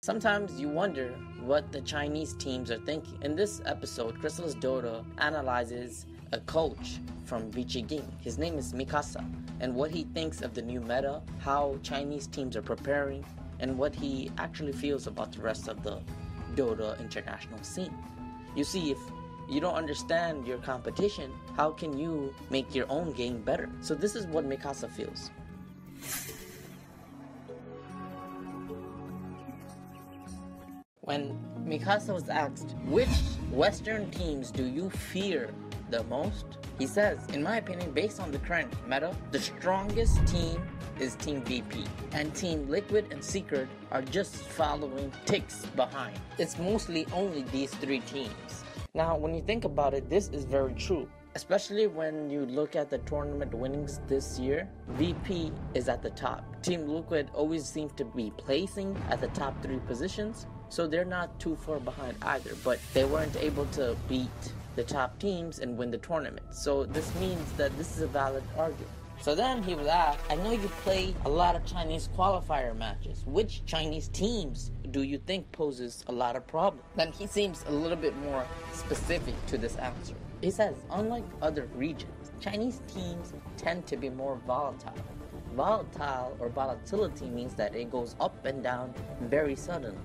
Sometimes you wonder what the Chinese teams are thinking. In this episode, Crystal's Dota analyzes a coach from Vici Gaming. His name is Mikasa, and what he thinks of the new meta, how Chinese teams are preparing, and what he actually feels about the rest of the Dota international scene. You see, if you don't understand your competition, how can you make your own game better? So this is what Mikasa feels. When Mikasa was asked, which Western teams do you fear the most? He says, in my opinion, based on the current meta, the strongest team is Team VP, and Team Liquid and Secret are just following ticks behind. It's mostly only these three teams. Now, when you think about it, this is very true. Especially when you look at the tournament winnings this year, VP is at the top. Team Liquid always seems to be placing at the top 3 positions, so they're not too far behind either, but they weren't able to beat the top teams and win the tournament. So this means that this is a valid argument. So then he was asked, I know you play a lot of Chinese qualifier matches. Which Chinese teams do you think poses a lot of problems? Then he seems a little bit more specific to this answer. He says, unlike other regions, Chinese teams tend to be more volatile. Volatile or volatility means that it goes up and down very suddenly.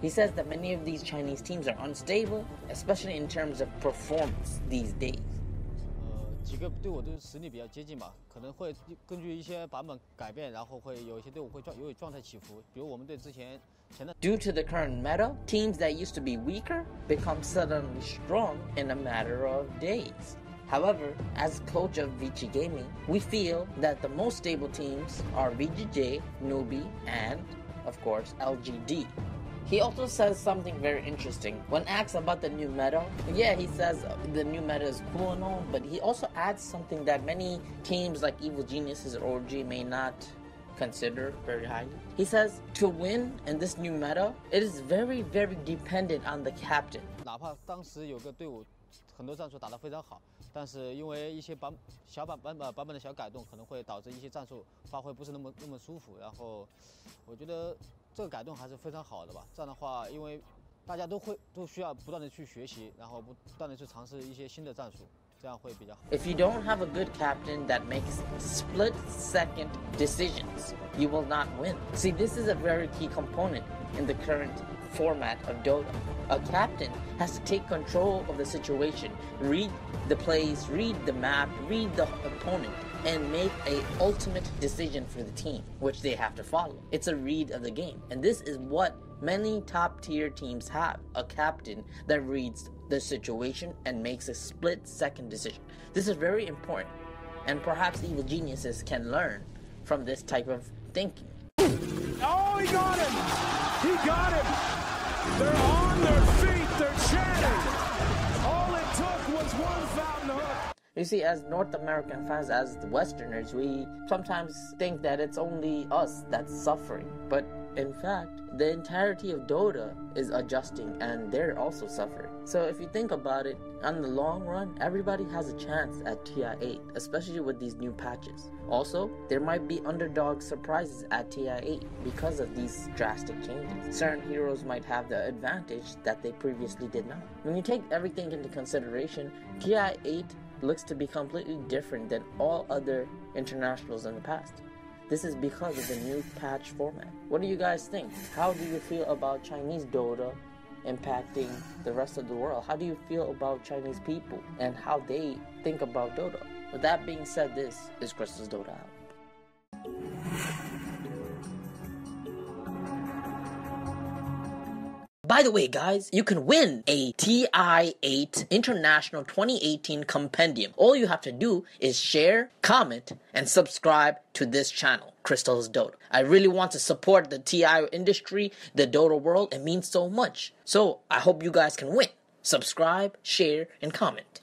He says that many of these Chinese teams are unstable, especially in terms of performance these days. 几个队伍都实力比较接近吧，可能会根据一些版本改变，然后会有一些队伍会有状态起伏。比如我们队之前的。Due to the current meta, teams that used to be weaker become suddenly strong in a matter of days. However, as coach of Vici Gaming, we feel that the most stable teams are VGJ, Newbie, and, of course, LGD. He also says something very interesting. When asked about the new meta, yeah, he says the new meta is cool and all, but he also adds something that many teams like Evil Geniuses or OG may not consider very highly. He says to win in this new meta, it is very, very dependent on the captain. 哪怕当时有个队伍很多战术打得非常好，但是因为一些版本的小改动，可能会导致一些战术发挥不是那么舒服。然后我觉得这个改动还是非常好的吧。这样的话，因为大家都需要不断的去学习，然后不断的去尝试一些新的战术。 If you don't have a good captain that makes split-second decisions, you will not win. See, this is a very key component in the current format of Dota. A captain has to take control of the situation, read the plays, read the map, read the opponent, and make an ultimate decision for the team, which they have to follow. It's a read of the game, and this is what many top-tier teams have, a captain that reads the situation and makes a split-second decision. This is very important, and perhaps Evil Geniuses can learn from this type of thinking. Oh, he got him! He got him! They're on their feet, they're chatting! All it took was one fountain hook. You see, as North American fans, as the Westerners, we sometimes think that it's only us that's suffering, but in fact, the entirety of Dota is adjusting and they're also suffering. So if you think about it, on the long run, everybody has a chance at TI8, especially with these new patches. Also, there might be underdog surprises at TI8 because of these drastic changes. Certain heroes might have the advantage that they previously did not. When you take everything into consideration, TI8 looks to be completely different than all other internationals in the past. This is because of the new patch format. What do you guys think? How do you feel about Chinese Dota impacting the rest of the world? How do you feel about Chinese people and how they think about Dota? With that being said, this is Crystal's Dota out. By the way, guys, you can win a TI8 International 2018 Compendium. All you have to do is share, comment, and subscribe to this channel, Crystal's Dota. I really want to support the TI industry, the Dota world. It means so much. So I hope you guys can win. Subscribe, share, and comment.